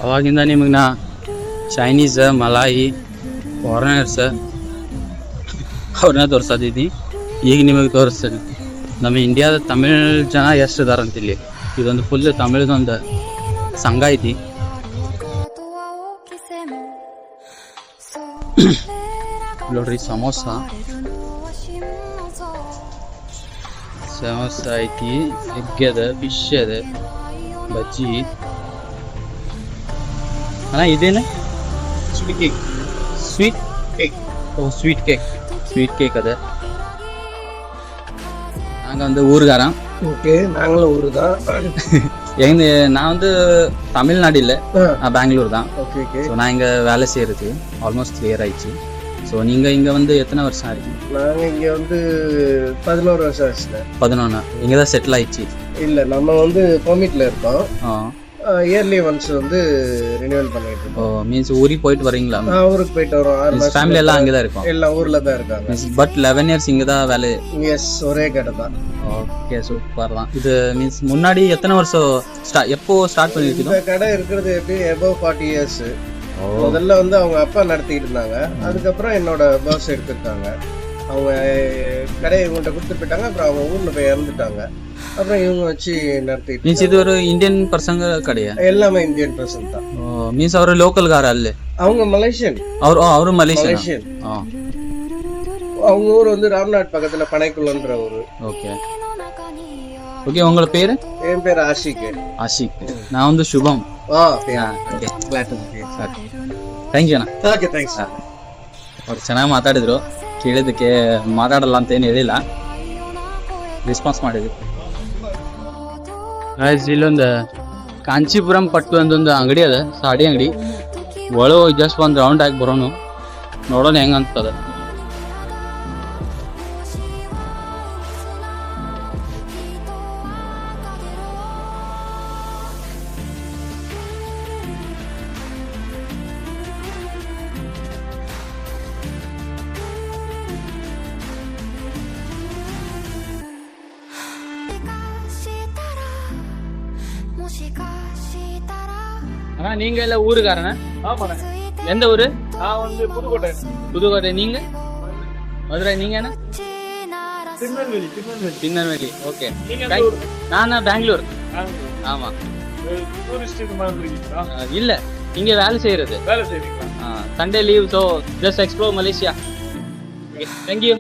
ಅವಾಗಿಂದ ನಿಮಗೆ ನಾ ಚೈನೀಸ್ ಮಲಾಯಿ ಫಾರಿನರ್ಸ್ ಅವ್ರನ್ನ ತೋರಿಸೋದಿದ್ದಿ. ಈಗ ನಿಮಗೆ ತೋರಿಸ್ತೀನಿ ನಮ್ಮ ಇಂಡಿಯಾದ ತಮಿಳ್ ಜನ ಎಷ್ಟು ಇದಾರೆ ಅಂತ. ಇಲ್ಲಿ ಇದೊಂದು ಫುಲ್ ತಮಿಳ್ದೊಂದು ಸಂಘ ಐತಿ. ನೋಡ್ರಿ ಸಮೋಸ ಐತಿ, ಎಗ್ ಅದ, ಫಿಶ್ ಅದ, ಬಜ್ಜಿ. ಅಣ್ಣ ಇದೇನ ಸ್ವೀಟ್ ಕೇಕ್ ஸ்வீட் கேக் அது. நாங்கள் வந்து ஊருக்காரன். ஓகே, நாங்களும் ஊரு தான். நான் வந்து தமிழ்நாடு இல்லை, நான் பெங்களூர் தான். Okay okay. ஸோ நான் இங்கே வேலை செய்கிறது ஆல்மோஸ்ட் கிளியர் ஆயிடுச்சு. ஸோ நீங்கள் இங்கே வந்து எத்தனை வருஷம் ஆயிடுச்சு? நாங்கள் இங்கே வந்து 11 வருஷம் ஆச்சுண்ணே. 11. இங்கே தான் செட்டில் ஆயிடுச்சு? இல்லை, நம்ம வந்து பெர்மிட்டில் இருக்கோம். ஆ, இயர்லி ஒன்ஸ் வந்து ரினியூவல் பண்ணிட்டு இருக்கோம். ஓ, மீன்ஸ் ஊருக்கு போயிட்டு வரீங்களா? ஊருக்கு போயிட்டு வரோம். 6 மாசம் ஃபேமிலி எல்லாம் அங்கே தான் இருக்கும்? எல்லாம் ஊரில் தான் இருக்காங்க. பட் 11 இயர்ஸ் இங்கே தான் வேலை? எஸ், ஒரே கடை தான். ஓகே, சூப்பர் தான். இது மீன்ஸ் முன்னாடி எத்தனை வருஷம் எப்போ ஸ்டார்ட் பண்ணிருக்கீங்க? இந்த கடை இருக்கிறது எப்படி எபோவ் 40 இயர்ஸ். முதல்ல வந்து அவங்க அப்பா நடத்திட்டு இருந்தாங்க. அதுக்கப்புறம் என்னோட பாஸ் எடுத்துருக்காங்க. அவங்க கடையை இவங்கள்ட்ட கொடுத்துட்டு போயிட்டாங்க. அப்புறம் அவங்க ஊரில் போய் இறந்துட்டாங்க. அப்புறம் இவங்க வச்சு நடத்திட்டு. மீன்ஸ் இது ஒரு இந்தியன் பர்சங்க கடையா? எல்லாமே இந்தியன் பர்சன் தான். மீன்ஸ் ಅವರು ಲೋಕಲ್ ಗಾರ ಅಲ್ಲೇ? அவங்க மலேசியன். ಅವರು மலேசியன். அவங்க ஊர் வந்து ராம்நாட் பக்கத்துல பனைக்குள்ளன்ற ஊரு. Okay okay. உங்கள பேரு? என் பேர் ஆஷிக். நான் வந்து Shubham. Okay, glad to meet you. Thank you ಅಣ್ಣ. Okay, thanks. ಅವ್ರು ಚೆನ್ನಾಗಿ ಮಾತಾಡಿದ್ರು. ಕೇಳಿದ್ದಕ್ಕೆ ಮಾತಾಡಲ್ಲ ಅಂತ ಏನು ಹೇಳಿಲ್ಲ, ರೆಸ್ಪಾನ್ಸ್ ಮಾಡಿದ್ರು. ಇಲ್ಲೊಂದು ಕಾಂಚೀಪುರಂ ಪಟ್ಟು ಒಂದೊಂದು ಅಂಗಡಿ ಅದ, ಸಾಡಿ ಅಂಗಡಿ. ಒಳಗೆ ಜಸ್ಟ್ ಒಂದು ರೌಂಡ್ ಹಾಕಿ ಬರೋನು, ನೋಡೋಣ ಹೆಂಗೆ ಅಂತದ. அண்ணா நீங்க எல்லாம் ஊருக்காரண்ணா? ஆமாண்ணே. எந்த ஊரு? நான் வந்து புதுக்கோட்டை. புதுக்கோட்டை. நீங்க? மதுரை. நீங்க என்ன? திருநெல்வேலி. ஓகே. நான் பெங்களூர். ஆமா. இல்ல, இங்க வேலை செய்யறது. வேலை செய்றீங்களா? Sunday leave, so just explore Malaysia. Thank you.